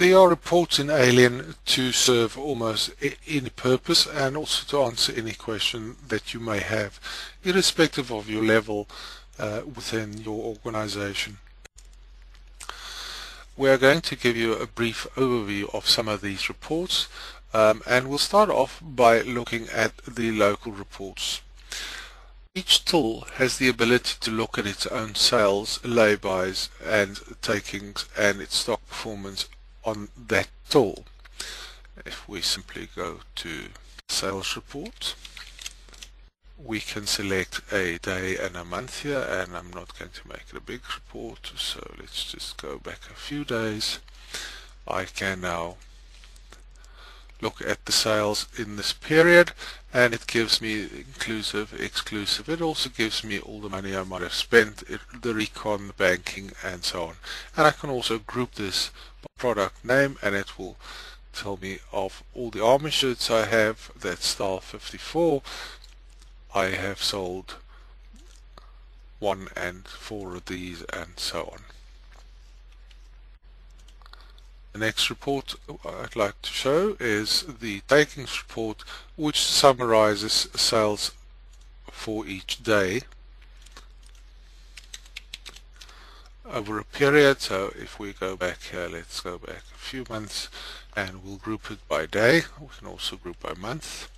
There are reports in Alien to serve almost any purpose and also to answer any question that you may have, irrespective of your level within your organization. We are going to give you a brief overview of some of these reports, and we'll start off by looking at the local reports. Each tool has the ability to look at its own sales, laybys and takings and its stock performance on that tool. If we simply go to sales report, we can select a day and a month here, and I'm not going to make it a big report, so let's just go back a few days. I can now look at the sales in this period, and it gives me inclusive, exclusive. It also gives me all the money I might have spent, the recon, the banking, and so on. And I can also group this by product name, and it will tell me of all the army shirts I have. That's style 54. I have sold 1 and 4 of these, and so on. The next report I'd like to show is the takings report, which summarizes sales for each day over a period. So if we go back here, let's go back a few months, and we'll group it by day. We can also group by month.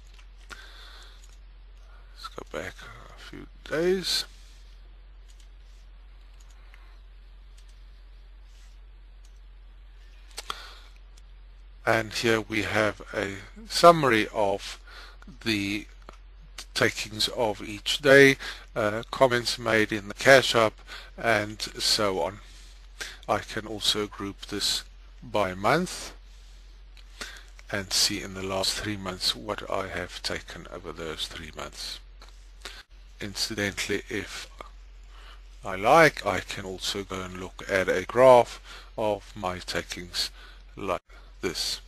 Let's go back a few days. And here we have a summary of the takings of each day, comments made in the cash up, and so on. I can also group this by month and see in the last 3 months what I have taken over those 3 months. Incidentally, if I like, I can also go and look at a graph of my takings like this.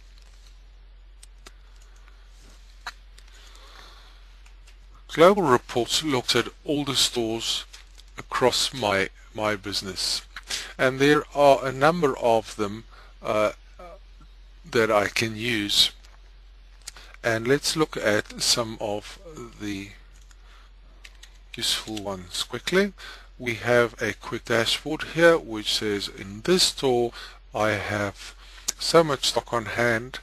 Global reports looked at all the stores across my business, and there are a number of them that I can use. And let's look at some of the useful ones quickly. We have a quick dashboard here which says in this store I have so much stock on hand,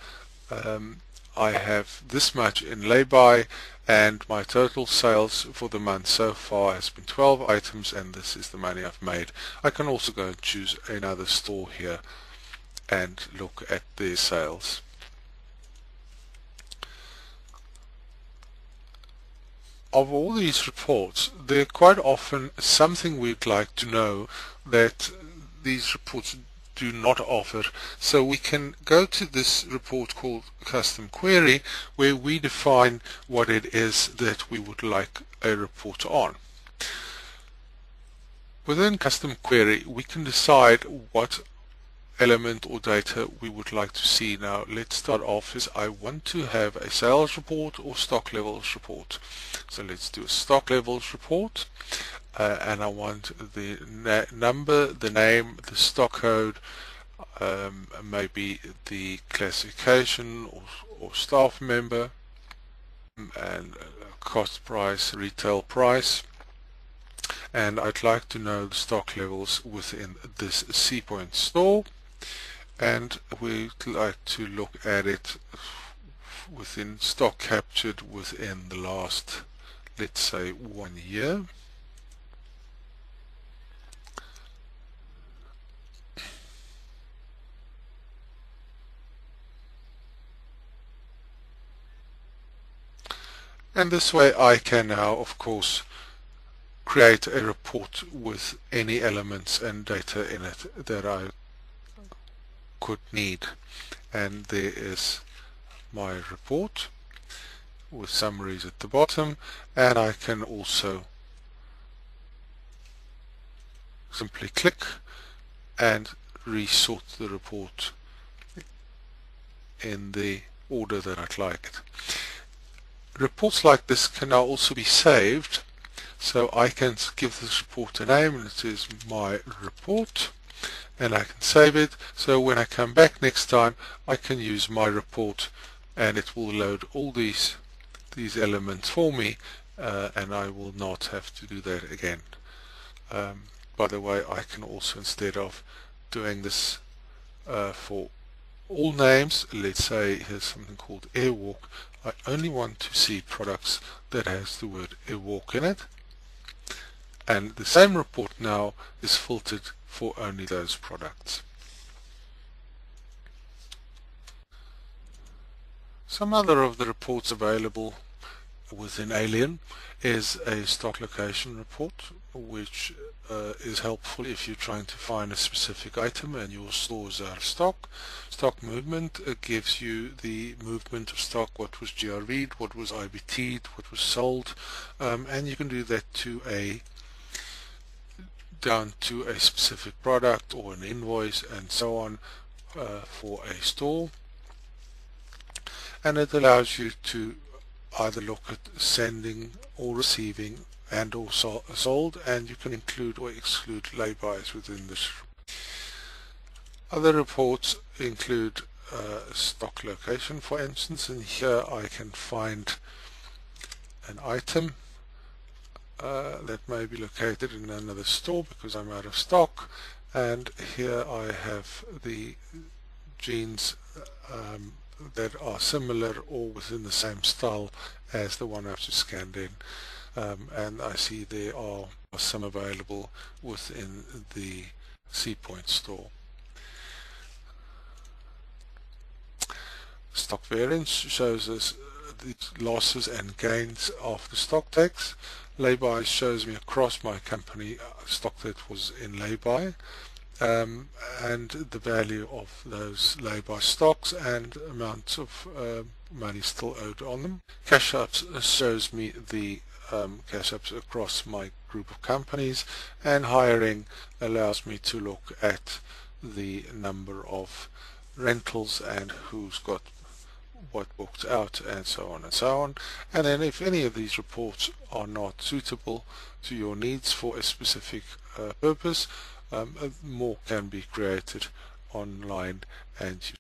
I have this much in lay-by, and my total sales for the month so far has been 12 items, and this is the money I've made. I can also go and choose another store here and look at their sales. Of all these reports, there are quite often something we'd like to know that these reports do not offer, so we can go to this report called custom query, where we define what it is that we would like a report on. Within custom query, we can decide what element or data we would like to see. Now let's start off as I want to have a sales report or stock levels report. So let's do a stock levels report. And I want the number, the name, the stock code, maybe the classification or staff member, and cost price, retail price. And I'd like to know the stock levels within this C-Point store, and we'd like to look at it within stock captured within the last, let's say, 1 year. And this way I can now, of course, create a report with any elements and data in it that I could need. And there is my report with summaries at the bottom, and I can also simply click and resort the report in the order that I'd like it. Reports like this can now also be saved, so I can give this report a name, and it is my report, and I can save it, so when I come back next time I can use my report and it will load all these elements for me, and I will not have to do that again. By the way, I can also, instead of doing this for all names, let's say here's something called Airwalk, I only want to see products that has the word Airwalk in it, and the same report now is filtered for only those products. Some other of the reports available within Alien is a stock location report, which is helpful if you're trying to find a specific item and your store is out of stock. Stock movement gives you the movement of stock, what was GRV'd, what was IBT'd, what was sold, and you can do that down to a specific product or an invoice and so on for a store. And it allows you to either look at sending or receiving and or sold, and you can include or exclude lay-bys within this. Other reports include stock location, for instance, and here I can find an item that may be located in another store because I'm out of stock, and here I have the jeans that are similar or within the same style as the one I've just scanned in, and I see there are some available within the C-Point store. Stock variance shows us the losses and gains of the stock takes. Lay-by shows me across my company stock that was in lay-by, and the value of those lay-by stocks and amounts of money still owed on them. Cash ups shows me the cash ups across my group of companies, and hiring allows me to look at the number of rentals and who's got what booked out and so on and so on. And then if any of these reports are not suitable to your needs for a specific purpose, more can be created online and